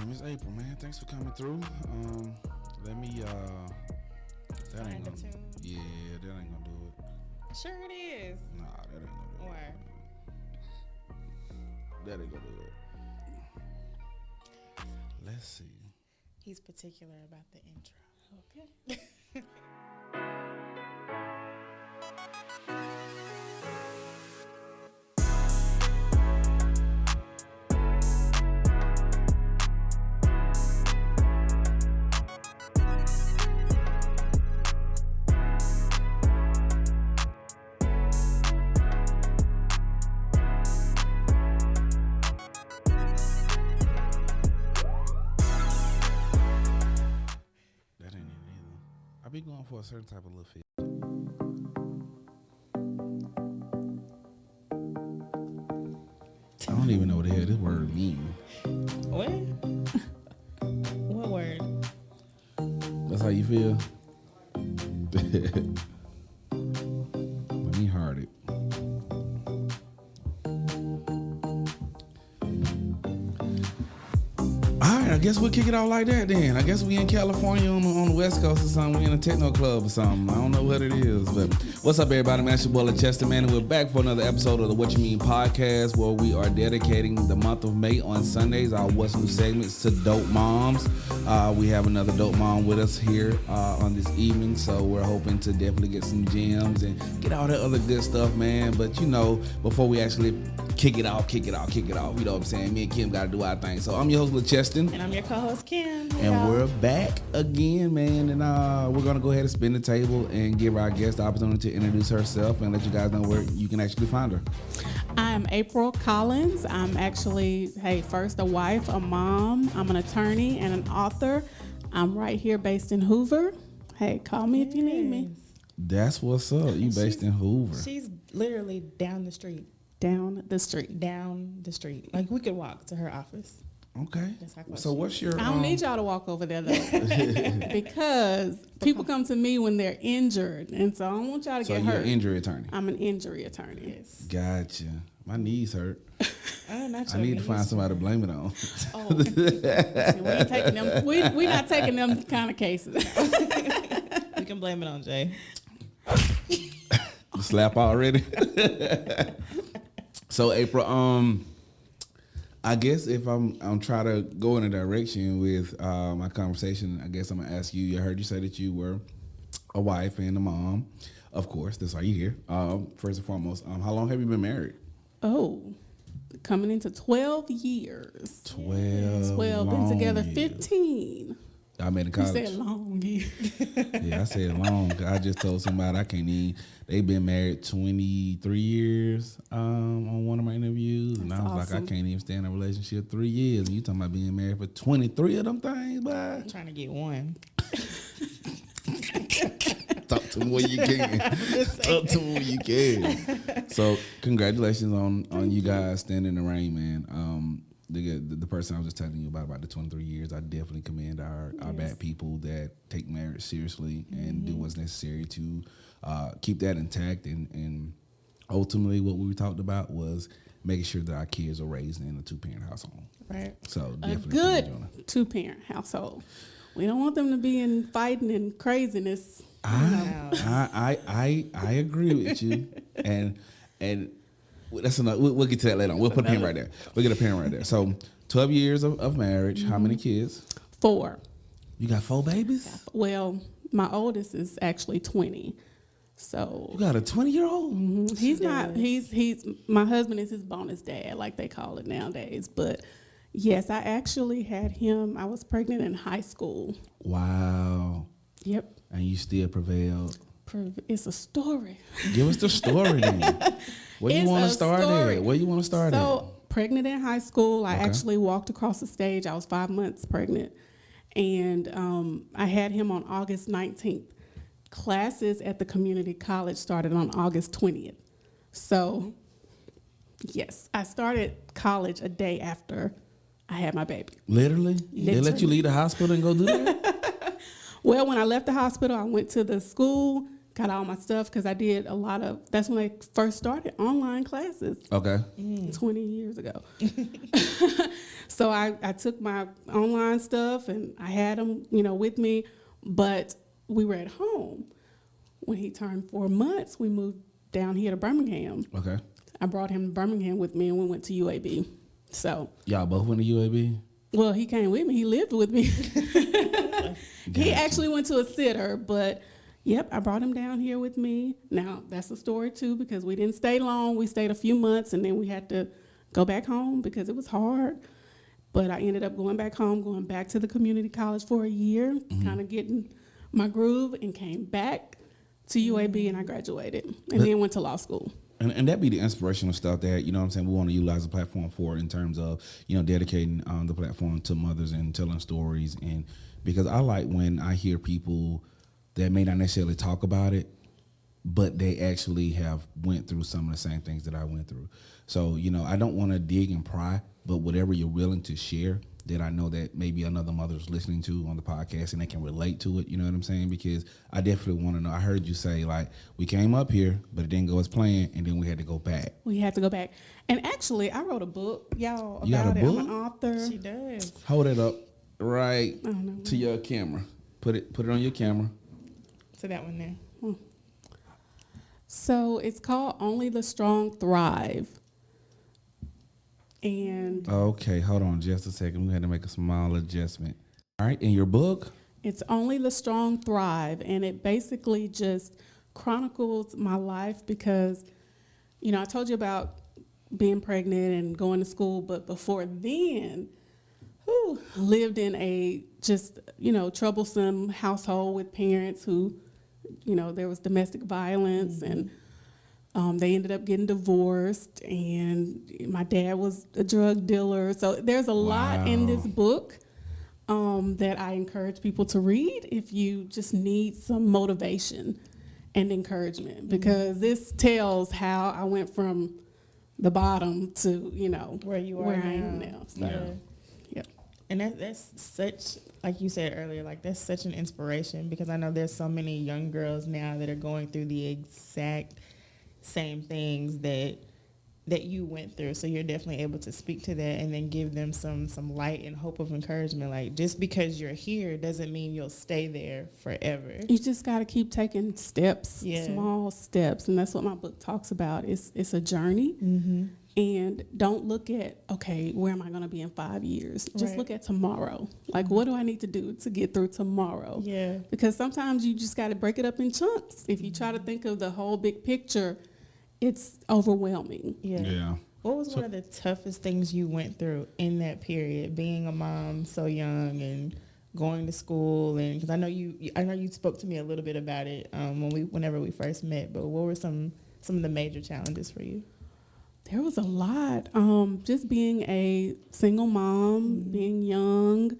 Miss April, man. Thanks for coming through. Let me that ain't gonna yeah, that ain't gonna do it. Sure it is. Nah, that ain't gonna do Why? it. That ain't gonna do it. Let's see. He's particular about the intro. Okay. I be going for a certain type of little feel. I don't even know what the hell this word means. What? What word? That's how you feel? Let me heart it. I guess we'll kick it off like that then. I guess we in California on the West Coast or something. We in a techno club or something. I don't know what it is. But what's up, everybody? Man, it's your boy Chester, man. And we're back for another episode of the What You Mean podcast, where we are dedicating the month of May on Sundays, our What's New segments to dope moms. We have another dope mom with us here on this evening. So we're hoping to definitely get some gems and get all that other good stuff, man. But you know, before we actually kick it off. You know what I'm saying? Me and Kim got to do our thing. So I'm your host, Cheston. And I'm your co-host, Kim. And we're back again, man. And we're going to go ahead and spin the table and give our guest the opportunity to introduce herself and let you guys know where you can actually find her. I'm April Collins. I'm actually, first a wife, a mom. I'm an attorney and an author. I'm right here based in Hoover. Hey, call me if you need me. That's what's up. You based in Hoover. She's literally down the street. Down the street. Down the street. Like, we could walk to her office. Okay. So what's your... I don't need y'all to walk over there, though. Because people come to me when they're injured. And so I don't want y'all to get hurt. So you're an injury attorney? I'm an injury attorney. Yes. Gotcha. My knees hurt. I need to find somebody to blame it on. Oh. We ain't taking them. We not taking them kind of cases. We can blame it on Jay. Slap already. So April, I guess if I'm trying to go in a direction with my conversation, I guess I'm gonna ask you. I heard you say that you were a wife and a mom. Of course, that's why you're here. First and foremost, how long have you been married? Oh, coming into 12 years. 12. Been together years. 15. I made in college. You said long years. Yeah, I said long. I just told somebody I can't even. They've been married 23 years on one of my interviews. And I was like, I can't even stand a relationship 3 years. And you talking about being married for 23 of them things, boy. I'm trying to get one. Talk to me when you can. Talk to me when you can. So congratulations on you guys standing in the rain, man. The person I was just telling you about the 23 years, I definitely commend our bad people that take marriage seriously and do what's necessary to keep that intact. And ultimately what we talked about was making sure that our kids are raised in a two-parent household. Right. So A definitely good two-parent household. We don't want them to be in fighting and craziness. I agree with you. And that's enough. We'll get to that later on. We'll put a pin right there. We'll get a pin right there. So 12 years of marriage. How many kids? 4. You got 4 babies? Well, my oldest is actually 20. So You got a 20-year-old? he's not. He's my husband is his bonus dad, like they call it nowadays. But yes, I actually had him. I was pregnant in high school. Wow. Yep. And you still prevailed. It's a story. Give us the story then. Where you want to start at? Where you want to start at? So, pregnant in high school, I actually walked across the stage. I was 5 months pregnant. And I had him on August 19th. Classes at the community college started on August 20th. So, yes, I started college a day after I had my baby. Literally? They let you leave the hospital and go do that? Well, when I left the hospital, I went to the school got all my stuff because I did a lot of. That's when I first started online classes. Okay. 20 years ago. So I took my online stuff and I had them, with me, but we were at home. When he turned 4 months, we moved down here to Birmingham. Okay. I brought him to Birmingham with me and we went to UAB. So y'all both went to UAB? Well, he came with me. He lived with me. He actually went to a sitter, but yep, I brought him down here with me. Now, that's a story too because we didn't stay long. We stayed a few months and then we had to go back home because it was hard. But I ended up going back home, going back to the community college for a year, kind of getting my groove, and came back to UAB and I graduated and then went to law school. And that be the inspirational stuff that, you know what I'm saying, we want to utilize the platform for in terms of, dedicating the platform to mothers and telling stories. And because I like when I hear people that may not necessarily talk about it, but they actually have went through some of the same things that I went through. So, I don't want to dig and pry, but whatever you're willing to share that I know that maybe another mother's listening to on the podcast and they can relate to it, you know what I'm saying? Because I definitely want to know. I heard you say, like, we came up here, but it didn't go as planned, and then we had to go back. We had to go back. And actually, I wrote a book, y'all, You got about a it. book? I'm an author. She does. Hold it up right to your camera. Put it on your camera. To that one there. So it's called Only the Strong Thrive. And Okay, hold on just a second. We had to make a small adjustment. All right, in your book? it's Only the Strong Thrive. And it basically just chronicles my life because, I told you about being pregnant and going to school. But before then, lived in a just, troublesome household with parents who, there was domestic violence and they ended up getting divorced, and my dad was a drug dealer. So there's a lot in this book that I encourage people to read if you just need some motivation and encouragement, because this tells how I went from the bottom to, Where you are where now. I am now. So, yeah. And that's such, like you said earlier, like that's such an inspiration, because I know there's so many young girls now that are going through the exact same things that you went through. So you're definitely able to speak to that and then give them some light and hope of encouragement. Like, just because you're here doesn't mean you'll stay there forever. You just got to keep taking steps, Yeah. small steps. And that's what my book talks about. It's a journey. And don't look at, okay, where am I going to be in 5 years? Just Right. look at tomorrow. Like, what do I need to do to get through tomorrow? Yeah. Because sometimes you just got to break it up in chunks. If you try to think of the whole big picture, it's overwhelming. Yeah. What was one of the toughest things you went through in that period, being a mom so young and going to school? And because I know you spoke to me a little bit about it whenever we first met. But what were some of the major challenges for you? There was a lot. Just being a single mom, being young,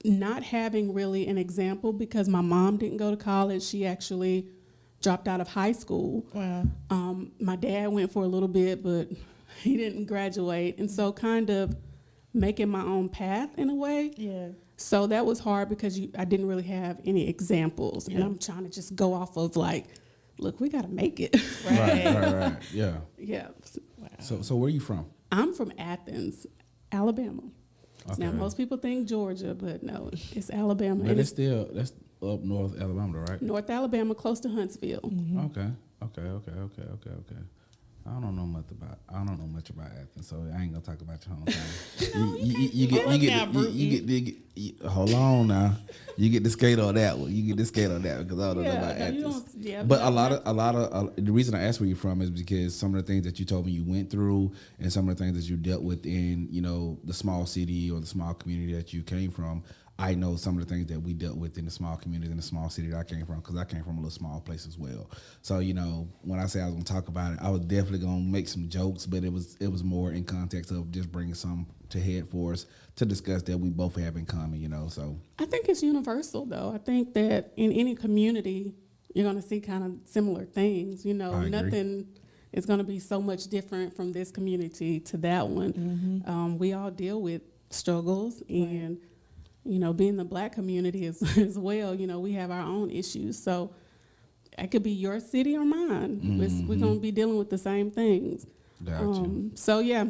not having really an example, because my mom didn't go to college. She actually dropped out of high school. Wow. My dad went for a little bit, but he didn't graduate. And so kind of making my own path in a way. Yeah. So that was hard because I didn't really have any examples. And I'm trying to just go off of like, look, we got to make it. Right. Yeah. Yeah. Wow. So where are you from? I'm from Athens, Alabama. Okay. Now, most people think Georgia, but no, it's Alabama. But And that's up north Alabama, right? North Alabama, close to Huntsville. Okay. I don't know much about Athens, so I ain't gonna talk about your hometown. Hold on now. You get to skate on that one. Because I don't know about Athens. But a lot of the reason I asked where you're from is because some of the things that you told me you went through, and some of the things that you dealt with in, the small city or the small community that you came from. I know some of the things that we dealt with in the small community, in the small city that I came from, because I came from a little small place as well. So, when I say I was going to talk about it, I was definitely going to make some jokes, but it was more in context of just bringing some to head for us to discuss that we both have in common, so. I think it's universal, though. I think that in any community, you're going to see kind of similar things. I agree. Nothing is going to be so much different from this community to that one. We all deal with struggles, and being the Black community as well, we have our own issues. So it could be your city or mine. We're going to be dealing with the same things. Gotcha. So, yeah,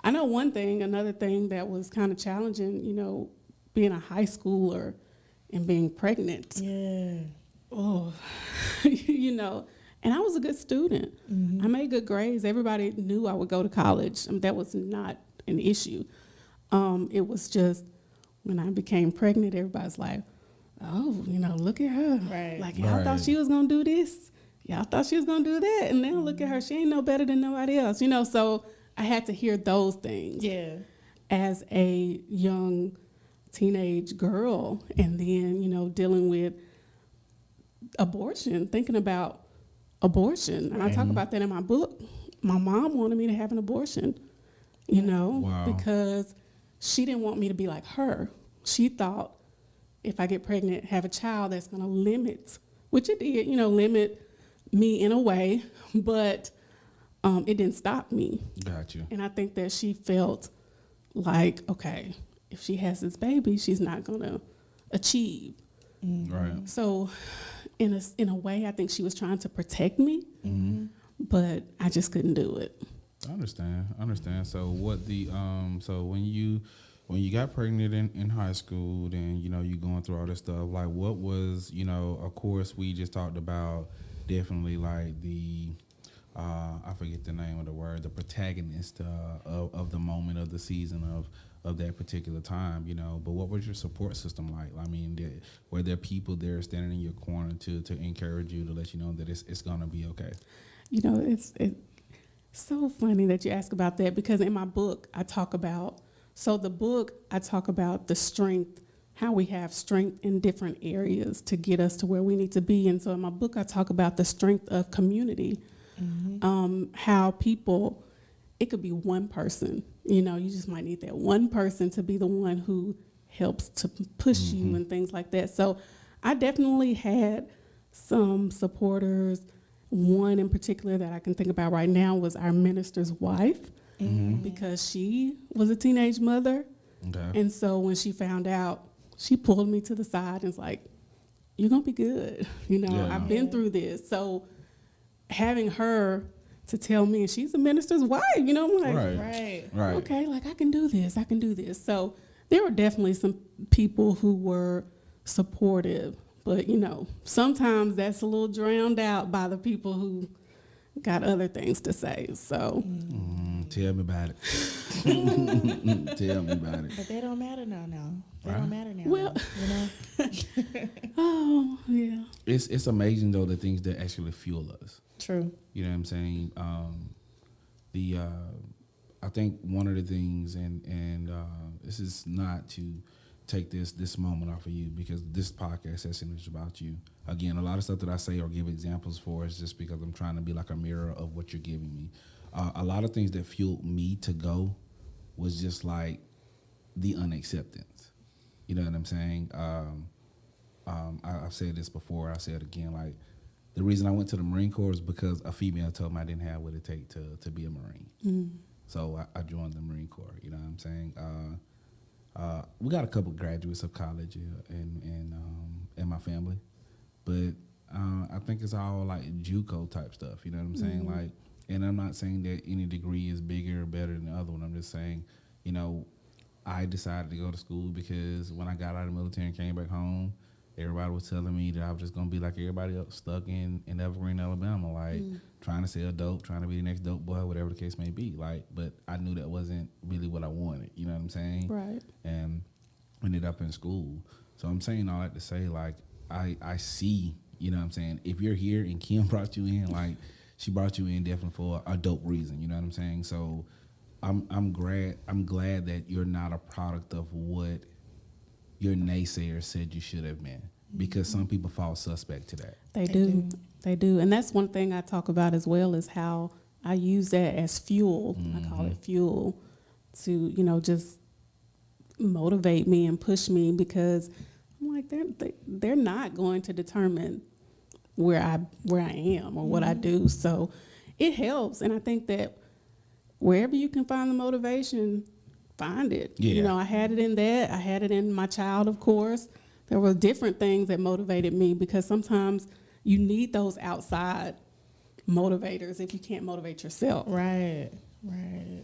I know another thing that was kind of challenging, being a high schooler and being pregnant. Yeah. Oh, and I was a good student. I made good grades. Everybody knew I would go to college. That was not an issue. It was just when I became pregnant, everybody's like, oh, look at her. Right. Like, y'all thought she was going to do this. Y'all thought she was going to do that. And now look at her. She ain't no better than nobody else. So I had to hear those things. Yeah. As a young teenage girl. And then, dealing with abortion, thinking about abortion. And I talk about that in my book. My mom wanted me to have an abortion, Wow. because she didn't want me to be like her. She thought if I get pregnant, have a child, that's going to limit, which it did, limit me in a way, but it didn't stop me. Gotcha. And I think that she felt like, okay, if she has this baby, she's not going to achieve. Right. So in a way, I think she was trying to protect me, but I just couldn't do it. I understand. So what so when you got pregnant in high school, then you going through all this stuff, like what was, of course we just talked about definitely like the I forget the name of the word, the protagonist of the moment of the season of that particular time, but what was your support system like? I mean, were there people there standing in your corner to encourage you, to let you know that it's gonna be okay? It's so funny that you ask about that, because in my book I talk about the strength, how we have strength in different areas to get us to where we need to be. And so in my book I talk about the strength of community, how people, it could be one person, you just might need that one person to be the one who helps to push you and things like that. So I definitely had some supporters. One in particular that I can think about right now was our minister's wife, because she was a teenage mother. Okay. And so when she found out, she pulled me to the side and was like, you're going to be good. I've been through this. So having her to tell me, and she's a minister's wife, I'm like, right. Okay, like I can do this. So there were definitely some people who were supportive. But, sometimes that's a little drowned out by the people who got other things to say. So tell me about it. Tell me about it. But they don't matter now. They Right. don't matter now. Well, oh, yeah. It's amazing though, the things that actually fuel us. True. You know what I'm saying? I think one of the things, and this is not to take this moment off of you, because this podcast session is about you. Again, a lot of stuff that I say or give examples for is just because I'm trying to be like a mirror of what you're giving me. A lot of things that fueled me to go was just like the unacceptance. You know what I'm saying? I've said this before. I'll say it again. Like, the reason I went to the Marine Corps is because a female told me I didn't have what it take to be a Marine. So I joined the Marine Corps. You know what I'm saying? We got a couple graduates of college in my family, but I think it's all like JUCO type stuff. You know what I'm saying? Like, and I'm not saying that any degree is bigger or better than the other one. I'm just saying, I decided to go to school because when I got out of the military and came back home, everybody was telling me that I was just gonna be like everybody else, stuck in Evergreen, Alabama, like trying to sell dope, trying to be the next dope boy, whatever the case may be. Like, but I knew that wasn't really what I wanted. You know what I'm saying? Right. And ended up in school. So I'm saying all that to say, like, I see. You know what I'm saying? If you're here and Kim brought you in, like, she brought you in definitely for a dope reason. You know what I'm saying? So I'm glad that you're not a product of what your naysayers said you should have been, because some people fall suspect to that. They do. And that's one thing I talk about as well, is how I use that as fuel. I call it fuel to, just motivate me and push me, because I'm like, they're not going to determine where I am or what I do. So it helps. And I think that wherever you can find the motivation, find it. Yeah. You know, I had it in that. I had it in my child, of course. There were different things that motivated me because sometimes you need those outside motivators if you can't motivate yourself. Right. Right.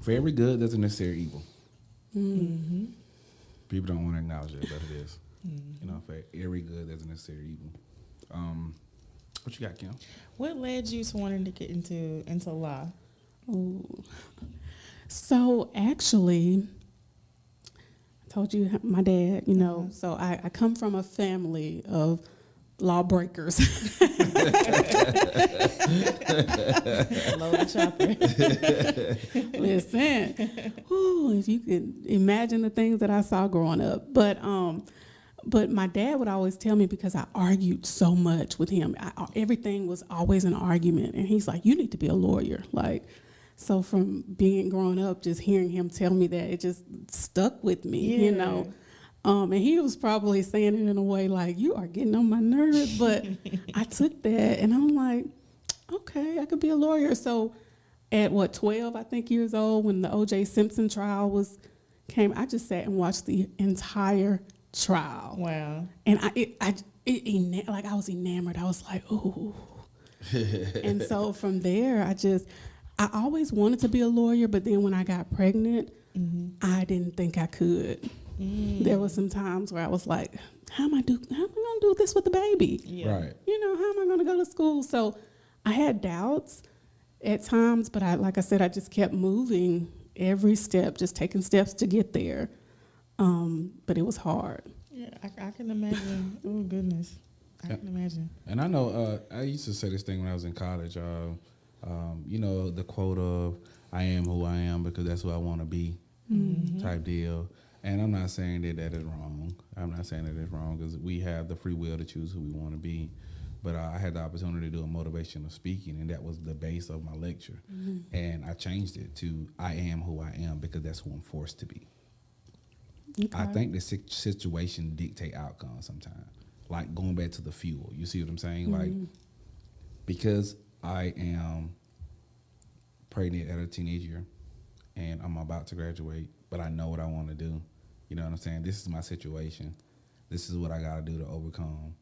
For every good, there's a necessary evil. Mm-hmm. People don't want to acknowledge it, but it is. You know, for every good, there's a necessary evil. What you got, Kim? What led you to wanting to get into law? Ooh. So actually, I told you my dad, you know, so I come from a family of lawbreakers. Loaded chopper. Listen, if you could imagine the things that I saw growing up. But my dad would always tell me, because I argued so much with him, everything was always an argument. And he's like, you need to be a lawyer. Like, so from growing up, just hearing him tell me that, it just stuck with me, you know. And he was probably saying it in a way like, you are getting on my nerves. But I took that and I'm like, okay, I could be a lawyer. So at 12, I think, years old, when the O.J. Simpson trial came, I just sat and watched the entire trial. Wow. And I was enamored. I was like, ooh. And so from there, I always wanted to be a lawyer, but then when I got pregnant, I didn't think I could. There were some times where I was like, how am I gonna do this with the baby? Yeah. Right. You know, how am I gonna go to school? So I had doubts at times, but like I said, I just kept moving every step, just taking steps to get there. But it was hard. Yeah, I can imagine. Oh, goodness. I can imagine. And I know I used to say this thing when I was in college. You know, the quote of, I am who I am because that's who I want to be type deal. And I'm not saying that is wrong. I'm not saying that it's wrong because we have the free will to choose who we want to be. But I had the opportunity to do a motivational speaking, and that was the base of my lecture. And I changed it to, I am who I am because that's who I'm forced to be. Okay. I think the situation dictate outcomes sometimes. Like going back to the fuel. You see what I'm saying? Like, because I am pregnant at a teenage year and I'm about to graduate, but I know what I want to do. You know what I'm saying? This is my situation. This is what I got to do to overcome.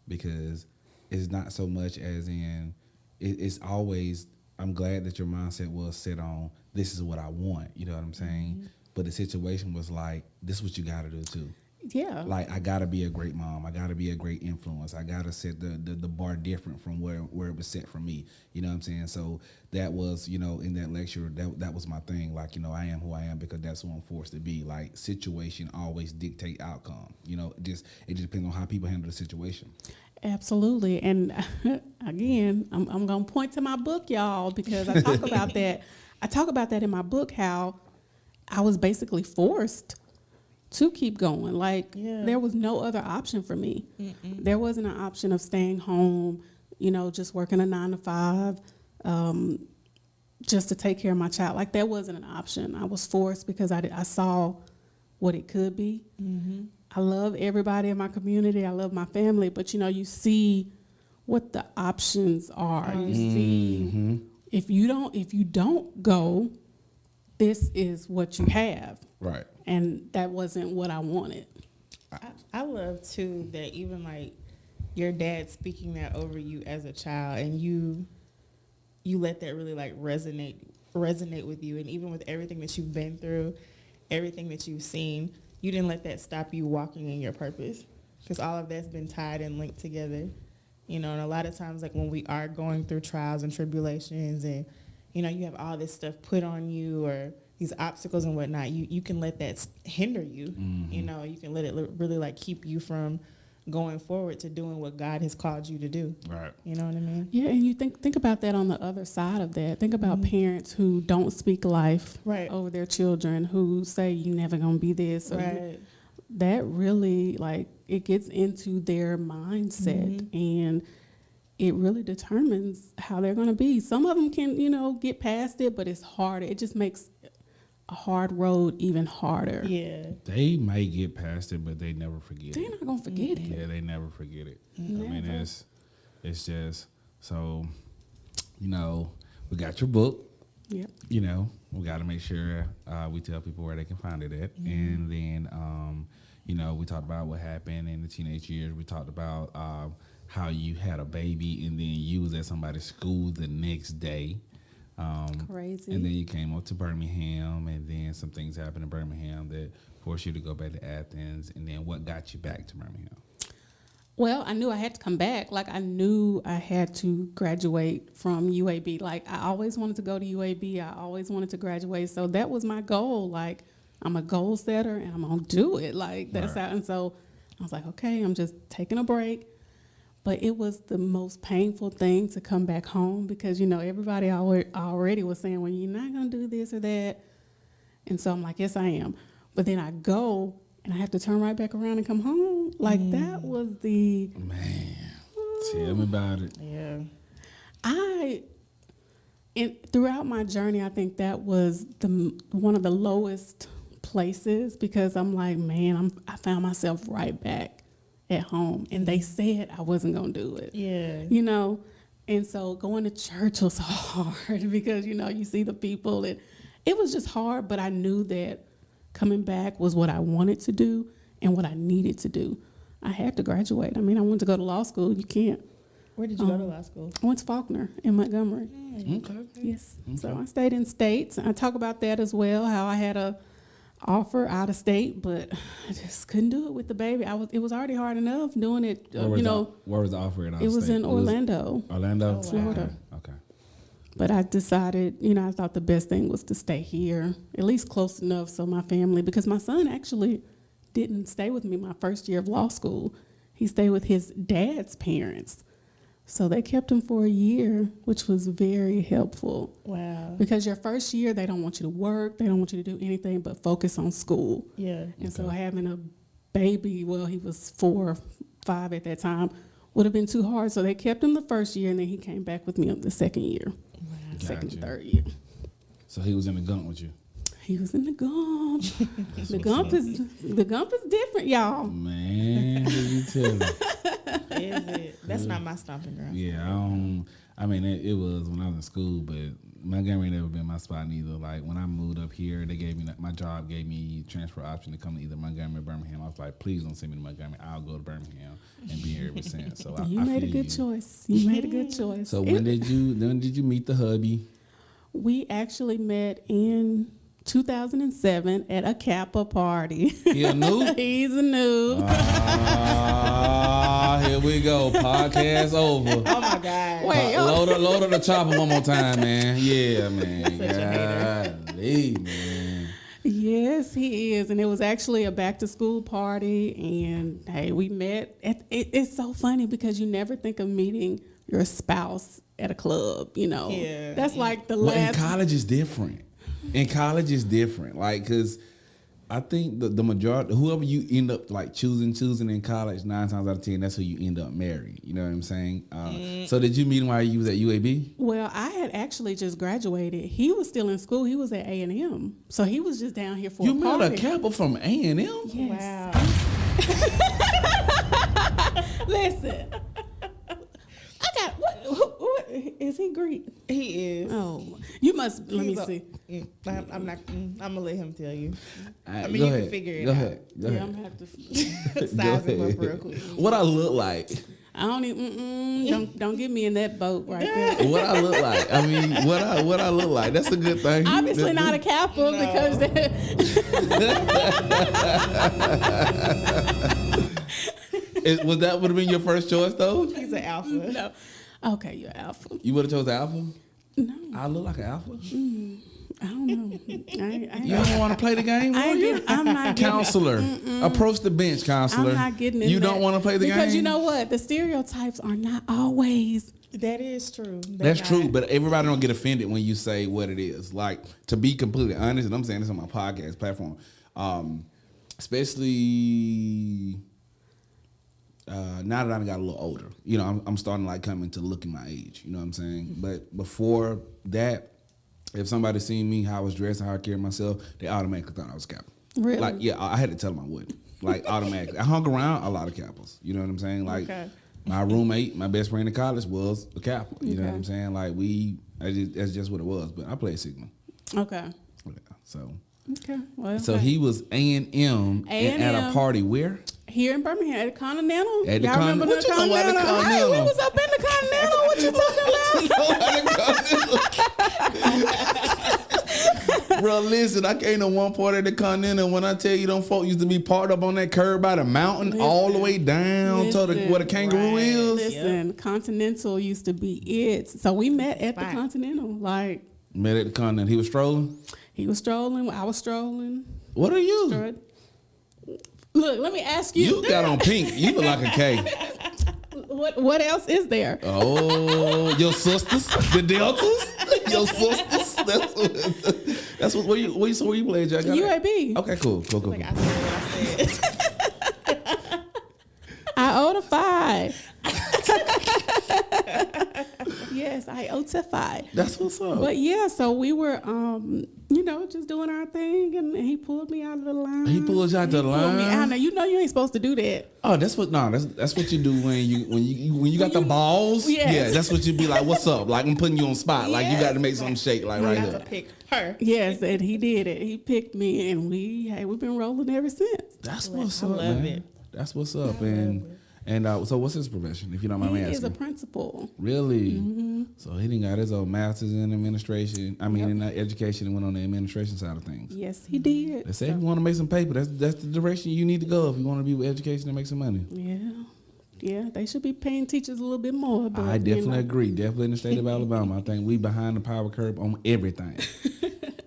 Because it's not so much as in, it's always, I'm glad that your mindset was set on, this is what I want. You know what I'm saying? But the situation was like, this is what you got to do too. Yeah. Like, I got to be a great mom. I got to be a great influence. I got to set the bar different from where it was set for me. You know what I'm saying? So that was, you know, in that lecture, that was my thing. Like, you know, I am who I am because that's who I'm forced to be. Like, situation always dictate outcome. You know, it just depends on how people handle the situation. Absolutely. And again, I'm going to point to my book, y'all, because I talk about that. I talk about that in my book, how I was basically forced to keep going. Like, there was no other option for me. There wasn't an option of staying home, you know, just working a 9 to 5, just to take care of my child. Like, that wasn't an option. I was forced because I saw what it could be. I love everybody in my community. I love my family. But, you know, you see what the options are. You see, if you don't go, this is what you have. Right. And that wasn't what I wanted. I love, too, that even, like, your dad speaking that over you as a child, and you let that really, like, resonate with you. And even with everything that you've been through, everything that you've seen, you didn't let that stop you walking in your purpose, because all of that's been tied and linked together. You know, and a lot of times, like, when we are going through trials and tribulations and, you know, you have all this stuff put on you or these obstacles and whatnot, you can let that hinder you. You know, you can let it really, like, keep you from going forward to doing what God has called you to do. Right. You know what I mean? Yeah, and you think about that on the other side of that. Think about parents who don't speak life over their children, who say you're never gonna be this. Or that really, like, it gets into their mindset and it really determines how they're gonna be. Some of them can, you know, get past it, but it's harder. It just makes a hard road even harder. Yeah. They may get past it, but they never forget They're it. not gonna forget it. Yeah, they never forget it. Never. I mean, it's just, so, you know, we got your book. Yep. You know, we got to make sure we tell people where they can find it at. And then, we talked about what happened in the teenage years. We talked about how you had a baby and then you was at somebody's school the next day. Crazy. And then you came up to Birmingham, and then some things happened in Birmingham that forced you to go back to Athens. And then what got you back to Birmingham? Well, I knew I had to come back. Like, I knew I had to graduate from UAB. Like, I always wanted to go to UAB. I always wanted to graduate. So that was my goal. Like, I'm a goal setter, and I'm going to do it. Like, that's how. And so I was like, okay, I'm just taking a break. But it was the most painful thing to come back home because, everybody already was saying, well, you're not going to do this or that. And so I'm like, yes, I am. But then I go, and I have to turn right back around and come home. Like, that was the... Man, tell me about it. Yeah. Throughout my journey, I think that was one of the lowest places because I'm like, man, I found myself right back at home. And they said I wasn't going to do it. Yeah. And so going to church was hard because, you see the people. And it was just hard, but I knew that coming back was what I wanted to do and what I needed to do. I had to graduate. I mean, I wanted to go to law school. You can't. Where did you go to law school? I went to Faulkner in Montgomery. Okay. Yes. Okay. So I stayed in states. I talk about that as well, how I had a offer out of state, but I just couldn't do it with the baby. It was already hard enough doing it, Where was the offer at? It was in Orlando. Orlando? Florida. Okay. But I decided, I thought the best thing was to stay here, at least close enough so my family, because my son actually didn't stay with me my first year of law school. He stayed with his dad's parents. So they kept him for a year, which was very helpful. Wow. Because your first year, they don't want you to work. They don't want you to do anything but focus on school. Yeah. And so having a baby, well, he was 4 or 5 at that time, would have been too hard. So they kept him the first year, and then he came back with me on the second year. Wow. Second, Gotcha. third year. So he was in the gump with you? He was in the gump. The gump is different, y'all. Man, what you tell me? Is it? That's not my stomping ground. Yeah, it was when I was in school, but Montgomery never been my spot neither. Like when I moved up here, they gave me my job gave me transfer option to come to either Montgomery or Birmingham. I was like, please don't send me to Montgomery. I'll go to Birmingham and be here ever since. So You made a good choice. You made a good choice. So when did you meet the hubby? We actually met in 2007 at a Kappa party. He a noob? He's a noob. Here we go. Podcast over. Oh my God. Wait, Load up the chopper one more time, man. Yeah, man. Such a hater. Golly, man. Yes, he is. And it was actually a back to school party. And hey, we met. It's so funny because you never think of meeting your spouse at a club, Yeah. That's like the Well, in last. college is different. Like, because I think the majority, whoever you end up like choosing in college, 9 times out of 10, that's who you end up marrying. You know what I'm saying? So did you meet him while you was at UAB? Well, I had actually just graduated. He was still in school. He was at A&M. So he was just down here for You a met party. a Kappa from A&M? Yes. Wow. Listen. I got, what is he Greek? He is. Oh, you must, let me see. I'm not. I'm gonna let him tell you. I mean, you can figure it Go out. ahead. Go Yeah, ahead. I'm going to have to. Go Size him ahead. up real quick. What I look like? I don't even, don't get me in that boat right there. What I look like? I mean, what I look like? That's a good thing. Obviously not a Kappa because would that have been your first choice though? He's an alpha. no. Okay, you're alpha. You would have chose Alpha? No, I look like an Alpha. I don't know. You don't want to play the game, I'm not getting, counselor. Approach the bench, counselor. I'm not getting in You don't that. want to play the game because you know what? The stereotypes are not always. That is true. That's true, but everybody don't get offended when you say what it is. Like, to be completely honest, and I'm saying this on my podcast platform, especially now that I got a little older, I'm starting to like coming to looking my age. You know what I'm saying? But before that, if somebody seen me, how I was dressed and how I carried myself, they automatically thought I was a Kappa. Really? Like, yeah, I had to tell them I wouldn't. Like, automatically. I hung around a lot of Kappas. You know what I'm saying? Like, Okay. my roommate, my best friend in college was a Kappa. You know what Okay. I'm saying? Like, that's just what it was. But I played Sigma. Okay. Yeah, so Well, so he was A&M at a party where? here in Birmingham at the Continental. At the Y'all remember What the you know about the Continental? Hey, Continental? we was up in the Continental. What you talking about? Bro, listen, I came to one part of the Continental. When I tell you, them folk used to be parked up on that curb by the mountain, all the way down to where the kangaroo Right. is. Listen, Continental used to be it. So we met at the Right. Continental. Like, Met at the Continental. He was strolling. he was strolling. I was strolling. What are you? Strolling. Look, let me ask you. You got on pink. You look like a K. What else is there? Oh, your sisters, the Deltas, your sisters. That's what. Where you played, Jack? UAB. Okay, cool. Like I said what I said. I owe the 5. Yes, I owe to 5. That's what's up. But yeah, so we were, just doing our thing, and he pulled me out of the line. He pulled you out the Pulled me out. line. Now you know you ain't supposed to do that. Oh, that's what you do when you got the balls. Yes. Yeah, that's what you be like. What's up? Like I'm putting you on spot. Like you got to make something shake. Like right Not here. to pick her. Yes, and he did it. He picked me, and we've been rolling ever since. That's Like, what's I up, love man. it. That's what's up. So what's his profession? If you don't mind me He asking. is a principal. Really? Mm-hmm. So he didn't got his own master's in administration. In education, and went on the administration side of things. Yes, he did. They say if you want to make some paper, that's the direction you need to go if you want to be with education and make some money. Yeah, they should be paying teachers a little bit more. But, I definitely agree. Definitely in the state of Alabama, I think we behind the power curve on everything.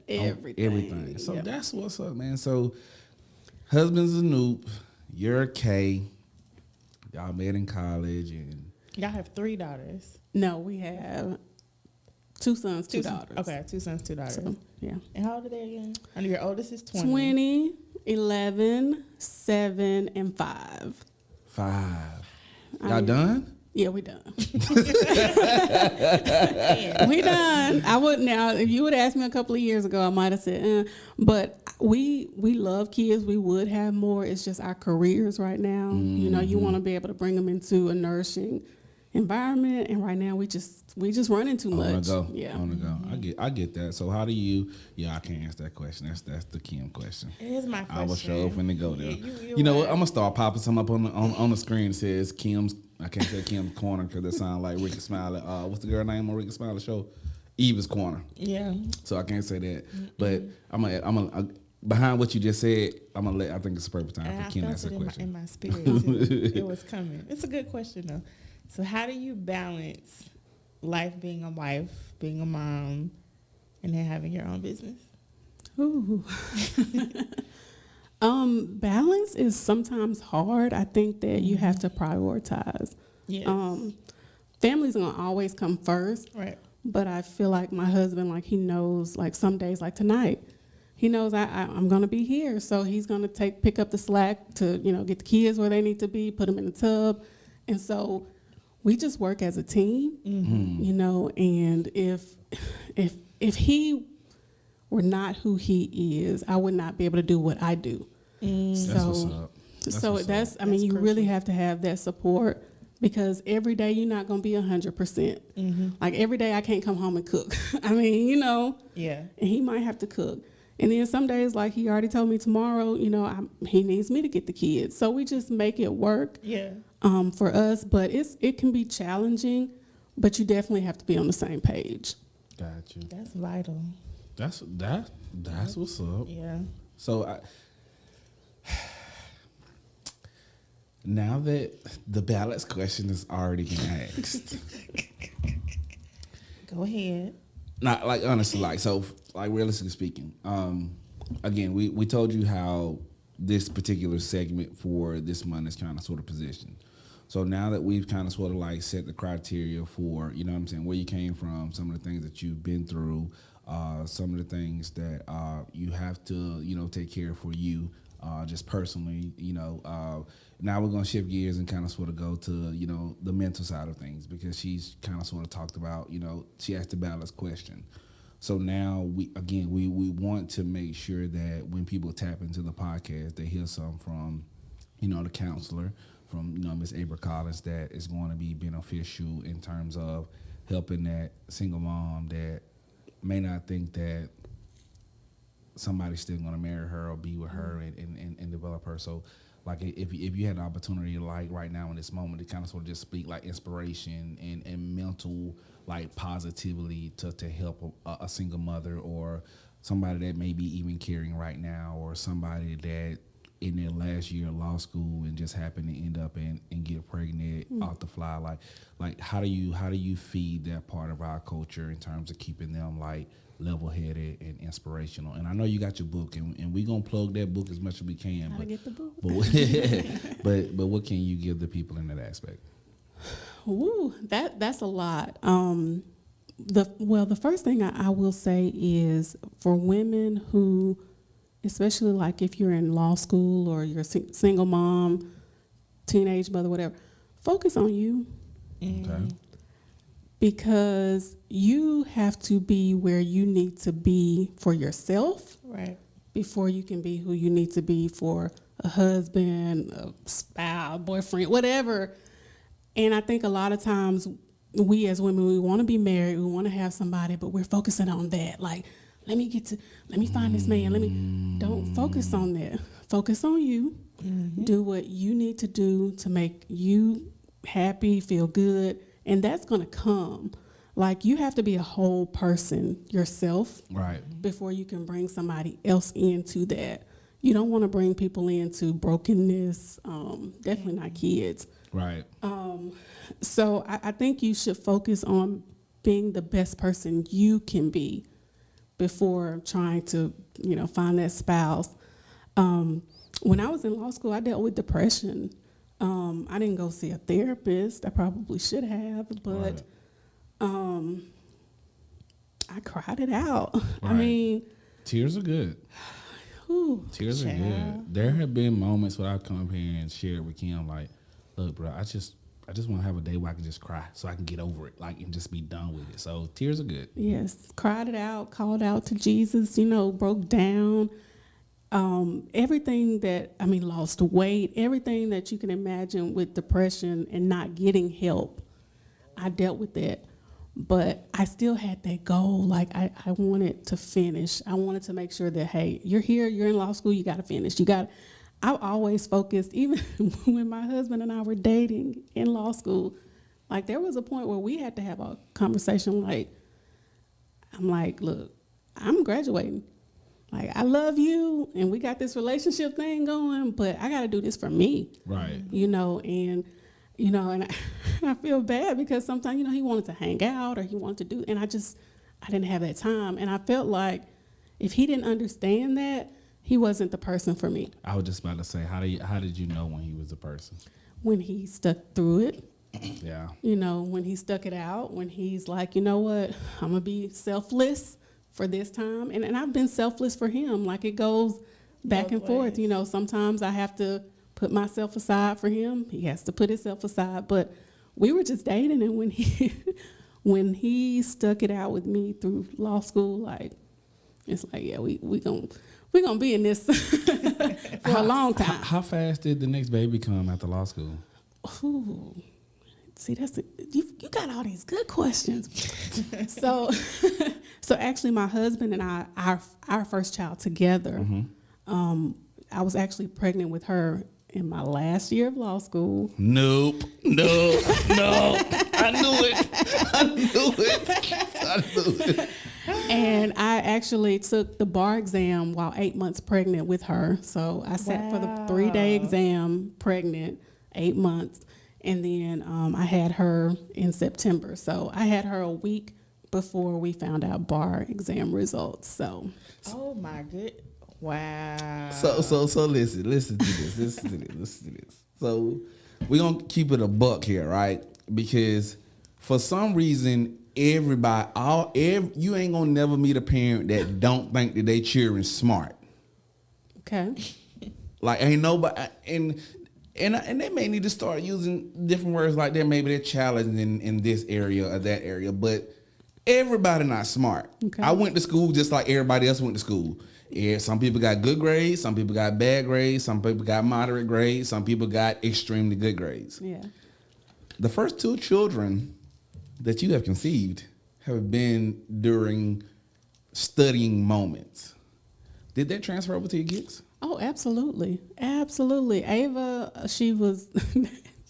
Everything. So that's what's up, man. So husband's a Noop, you're a K. Y'all met in college, and Y'all have 3 daughters. No, we have 2 sons, 2 daughters. Okay, 2 sons, 2 daughters. So, yeah. And how old are they again? I know your oldest is 20. 20, 11, 7, and 5. 5. Y'all done? Yeah, we done. We done. I would now. If you would ask me a couple of years ago, I might have said, but we love kids. We would have more. It's just our careers right now. Mm-hmm. You want to be able to bring them into a nourishing environment, and right now we just running too much. On the go. Yeah. On the go. I get that. So how do you? Yeah, I can't answer that question. That's the Kim question. It is my question. I was sure finna go there. You You know what? right. I'm gonna start popping some up on the screen that says Kim's. I can't say Kim's Corner because that sounds like Ricky Smiley. What's the girl name on Ricky Smiley show? Eva's Corner. Yeah. So I can't say that. But I'm behind what you just said. I think it's the perfect time And for I Kim to felt answer it the in question. my spirit. Too. It was coming. It's a good question though. So how do you balance life being a wife, being a mom, and then having your own business? Ooh. Balance is sometimes hard. I think that you have to prioritize. Yes. Family's gonna always come first. Right. But I feel like my husband, like he knows, like some days, like tonight, he knows I'm gonna be here, so he's gonna pick up the slack to get the kids where they need to be, put them in the tub, and so we just work as a team, And if he were not who he is, I would not be able to do what I do. That's what's up. That's you really have to have that support. Because every day you're not gonna be 100%. Like every day I can't come home and cook. Yeah. And he might have to cook. And then some days, like he already told me tomorrow, he needs me to get the kids. So we just make it work. Yeah. For us, but it can be challenging, but you definitely have to be on the same page. Got you. That's vital. That's what's up. Yeah. So now that the balance question has already been asked, Go ahead. not like honestly, realistically speaking, again, we told you how this particular segment for this month is kind of sort of positioned. So now that we've kind of sort of like set the criteria for, where you came from, some of the things that you've been through, some of the things that you have to, take care of for you, just personally, now we're going to shift gears and kind of sort of go to, the mental side of things, because she's kind of sort of talked about, she asked the balance question. So now we want to make sure that when people tap into the podcast, they hear something from, the counselor, from Miss Abra Collins, that is going to be beneficial in terms of helping that single mom that may not think that somebody's still going to marry her or be with her and develop her. So, like, if you had the opportunity, like right now in this moment, to kind of sort of just speak like inspiration and mental like positively to help a single mother or somebody that may be even carrying right now, or somebody that in their last year of law school and just happen to end up and get pregnant off the fly, like how do you feed that part of our culture in terms of keeping them like level-headed and inspirational? And I know you got your book, and we gonna plug that book as much as we can. Gotta get the book. But what can you give the people in that aspect? Ooh, that's a lot. The first thing I will say is for women who, especially like if you're in law school or you're a single mom, teenage mother, whatever, focus on you. Okay. Because you have to be where you need to be for yourself, Right. before you can be who you need to be for a husband, a spouse, boyfriend, whatever. And I think a lot of times we as women, we want to be married, we want to have somebody, but we're focusing on that. Like, let me find this man. Don't focus on that. Focus on you. Mm-hmm. Do what you need to do to make you happy, feel good. And that's going to come. Like, you have to be a whole person yourself, right, before you can bring somebody else into that. You don't want to bring people into brokenness, definitely not kids. right. So I think you should focus on being the best person you can be before trying to, find that spouse. When I was in law school, I dealt with depression. I didn't go see a therapist. I probably should have, but Right. I cried it out. Right. I mean, tears are good. Whew, Tears are good. There have been moments where I come up here and share with Kim, like, look, bro, I just want to have a day where I can just cry so I can get over it, like, and just be done with it. So tears are good. Yes, cried it out, called out to Jesus, broke down. Everything lost weight, everything that you can imagine with depression and not getting help. I dealt with that, but I still had that goal. Like, I wanted to finish. I wanted to make sure that, hey, you're here, you're in law school, you got to finish. I've always focused, even when my husband and I were dating in law school, like, there was a point where we had to have a conversation. I'm like, look, I'm graduating. Like, I love you, and we got this relationship thing going, but I got to do this for me. Right. And I feel bad because sometimes, he wanted to hang out or he wanted to do, and I didn't have that time. And I felt like if he didn't understand that, he wasn't the person for me. I was just about to say, how did you know when he was the person? When he stuck through it. Yeah. When he stuck it out, when he's like, you know what, I'm going to be selfless for this time. And I've been selfless for him. Like, it goes back Both and forth. ways. Sometimes I have to put myself aside for him. He has to put himself aside. But we were just dating, and when he stuck it out with me through law school, like, it's like, yeah, we're gonna be in this for a long time. How fast did the next baby come after law school? Ooh. See, you got all these good questions. So actually, my husband and I, our first child together, I was actually pregnant with her in my last year of law school. Nope. No. I knew it. And I actually took the bar exam while 8 months pregnant with her. So I sat for the 3-day exam, pregnant, 8 months. And then I had her in September. So I had her a week before we found out bar exam results. So. Oh my good. Wow. So listen to this. So we're gonna keep it a buck here, right? Because for some reason, you ain't gonna never meet a parent that don't think that they children smart. Okay. Like, ain't nobody, and they may need to start using different words like that. Maybe they're challenging in this area or that area, but everybody not smart. Okay. I went to school just like everybody else went to school. Yeah, some people got good grades, some people got bad grades, some people got moderate grades, some people got extremely good grades. Yeah. The first 2 children that you have conceived have been during studying moments. Did that transfer over to your gigs? Oh, absolutely. Absolutely. Ava, she was,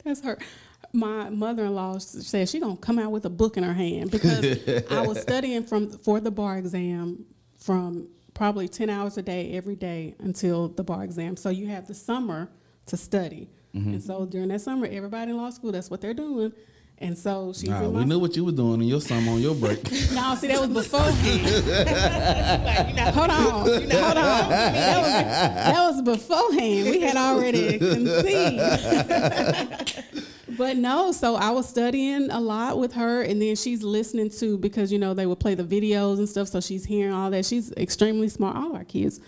that's her. My mother-in-law said she gonna come out with a book in her hand because I was studying for the bar exam from probably 10 hours a day every day until the bar exam. So you have the summer to study. And so during that summer, everybody in law school, that's what theyey're doing. And so she's in we knew what you were doing in your summer on your break. No, see, that was beforehand. Hold on. That was beforehand. We had already conceived. But no, so I was studying a lot with her, and then she's listening to, because, you know, they would play the videos and stuff, so she's hearing all that. She's extremely smart. All our kids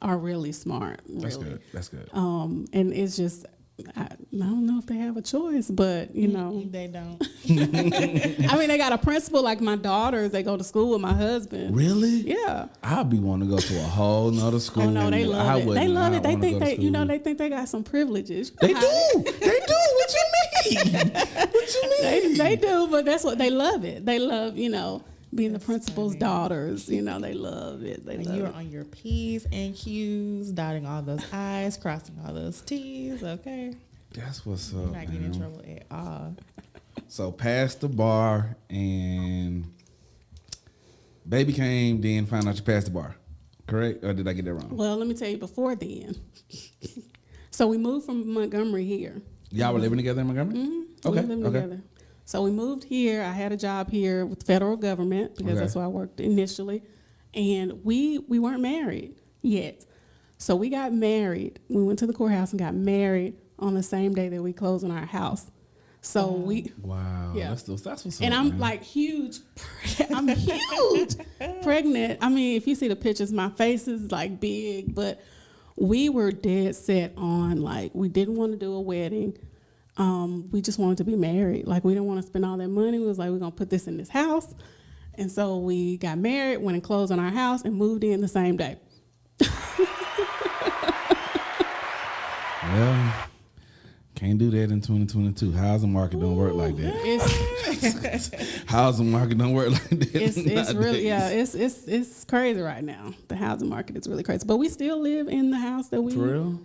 are really smart. Really. That's good. And it's just, I don't know if they have a choice, but, you know. They don't. I mean, they got a principal, like my daughters, they go to school with my husband. Really? Yeah. I'd be wanting to go to a whole nother school. Oh, no, they love it. They love it. They think they think they got some privileges. They do. What you mean? They do, but that's what they love it. They love, you know, being the principal's daughters. You know, they love it. You're on your P's and Q's, dotting all those I's, crossing all those T's. Okay. That's what's up. You're not getting in trouble at all. So past the bar and baby came, then found out you passed the bar. Correct? Or did I get that wrong? Well, let me tell you before then. So we moved from Montgomery here. Y'all were living together in Montgomery? Mm-hmm. Okay. We were living together. So we moved here. I had a job here with the federal government because that's where I worked initially. And we weren't married yet. So we got married. We went to the courthouse and got married on the same day that we closed on our house. So Wow. Yeah. That's what's up, and I'm man. like huge. I'm huge pregnant. I mean, if you see the pictures, my face is like big, but we were dead set on, like, we didn't want to do a wedding. We just wanted to be married. Like, we didn't want to spend all that money. We was like, we're going to put this in this house. And so we got married, went and closed on our house, and moved in the same day. Well, can't do that in 2022. Housing market don't work like that. Housing market don't work like that. It's really, it's crazy right now. The housing market is really crazy. But we still live in the house that we For real?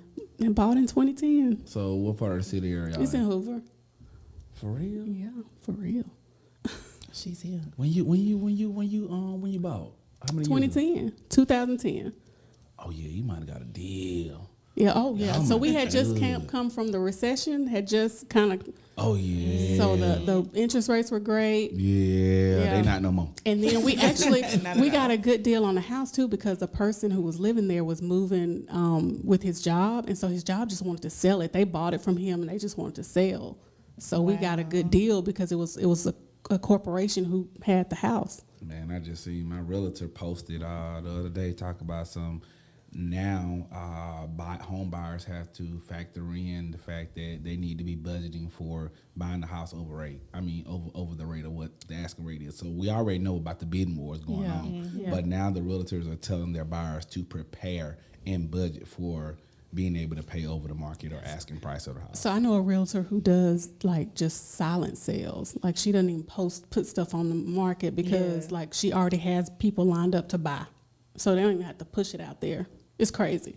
bought in 2010. So what part of the city are y'all It's in Hoover. For real? Yeah, for real. She's here. When you bought? How many years ago? 2010. Oh yeah, you might have got a deal. Yeah, oh yeah. Oh, So my we had just God. come from the recession, had just kind of, Oh yeah. so the interest rates were great. Yeah, they not no more. And then we actually, we got a good deal on the house too, because the person who was living there was moving with his job. And so his job just wanted to sell it. They bought it from him and they just wanted to sell. So we got a good deal because it was a corporation who had the house. Man, I just seen my realtor posted the other day talk about some. Now, home buyers have to factor in the fact that they need to be budgeting for buying the house over the rate of what the asking rate is. So we already know about the bidding wars going on, Yeah. but now the realtors are telling their buyers to prepare and budget for being able to pay over the market or asking price of the house. So I know a realtor who does like just silent sales. Like she doesn't even put stuff on the market because like she already has people lined up to buy. So they don't even have to push it out there. It's crazy.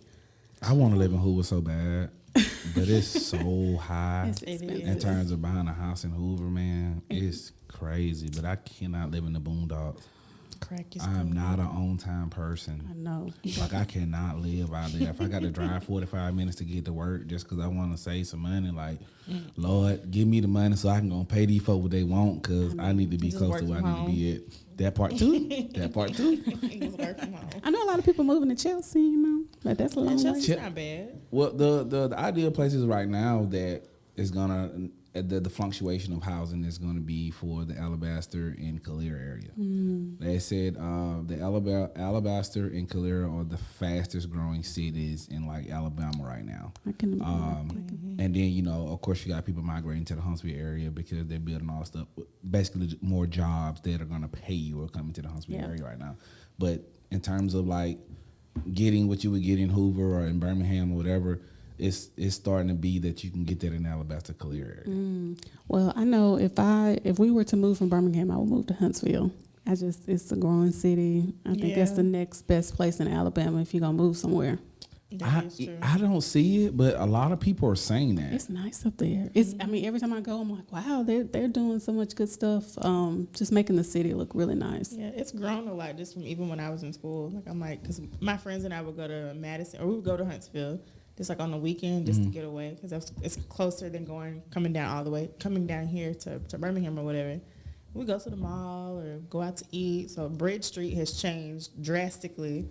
I want to live in Hoover so bad, but it's so high It in is. terms of buying a house in Hoover, man. It's crazy, but I cannot live in the boondocks. Crack is I'm not an on-time person. I know. Like, I cannot live out there. If I got to drive 45 minutes to get to work just because I want to save some money, like, Lord, give me the money so I can go pay these folks what they want because I need to be Just close work to where from I need to be at. That part too. That part too. Just work from home. I know a lot of people moving to Chelsea, you know, but that's a long way. Chelsea's not bad. Well, the ideal places right now that is gonna the fluctuation of housing is gonna be for the Alabaster and Calera area. They said the Alabaster and Calera are the fastest growing cities in like Alabama right now. I can imagine. And then of course you got people migrating to the Huntsville area because they're building all stuff. Basically, more jobs that are gonna pay you are coming to the Huntsville area right now. But in terms of like getting what you would get in Hoover or in Birmingham or whatever, it's starting to be that you can get that in Alabaster, Calera area. Well, I know if we were to move from Birmingham, I would move to Huntsville It's a growing city. I think that's the next best place in Alabama if you're going to move somewhere. That is true. I don't see it, but a lot of people are saying that. It's nice up there. I mean, every time I go, I'm like, wow, they're doing so much good stuff. Just making the city look really nice. Yeah, it's grown a lot just from even when I was in school. Like, I'm like, because my friends and I would go to Madison, or we would go to Huntsville, just like on the weekend, just to get away, because it's closer than coming down here to Birmingham or whatever. We go to the mall or go out to eat. So Bridge Street has changed drastically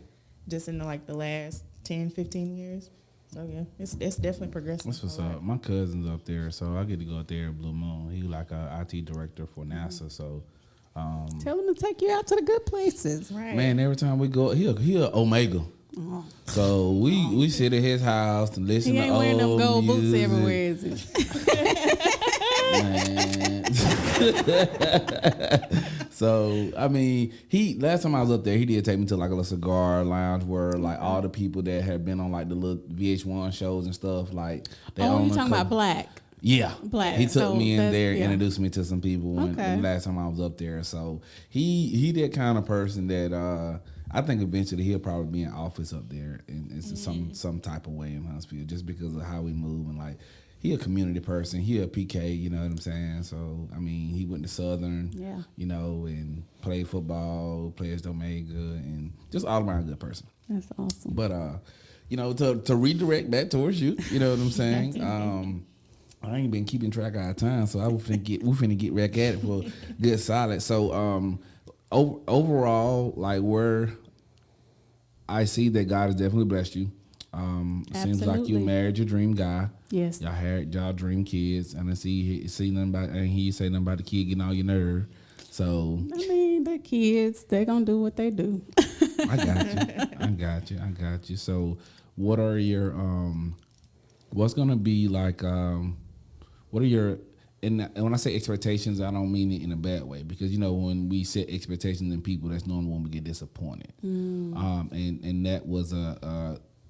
just in the last 10, 15 years. So yeah, it's definitely progressing. That's what's up. My cousin's up there, so I get to go up there at Blue Moon. He like a IT director for NASA, so tell him to take you out to the good places. Right. man, every time we go, he a Omega. Oh. So we sit at his house and listen He to ain't old wearing them gold boots music. everywhere, is he? Man. So I mean, last time I was up there, he did take me to like a little cigar lounge where like all the people that had been on like the little VH1 shows and stuff like. You talking about Black? Yeah, Black. He took me in there, yeah. introduced me to some people when last time I was up there. So he that kind of person that I think eventually he'll probably be in office up there in some type of way in Huntsville, just because of how we move and like. He a community person. He a PK, you know what I'm saying? So, I mean, he went to Southern, you know, and played football, played Omega, and just all around a good person. That's awesome. But, you know, to redirect back towards you, you know what I'm saying? I ain't been keeping track of our time, so we finna get back at it for good solid. So, overall, like where I see that God has definitely blessed you. Seems like you married your dream guy. Yes. Y'all had y'all dream kids, and I see nothing about, and he say nothing about the kid getting all your nerve. So I mean, they're kids. They gonna do what they do. I got you. So what are your what's gonna be like? What are your and when I say expectations, I don't mean it in a bad way, because you know when we set expectations in people, that's normally when we get disappointed. And that was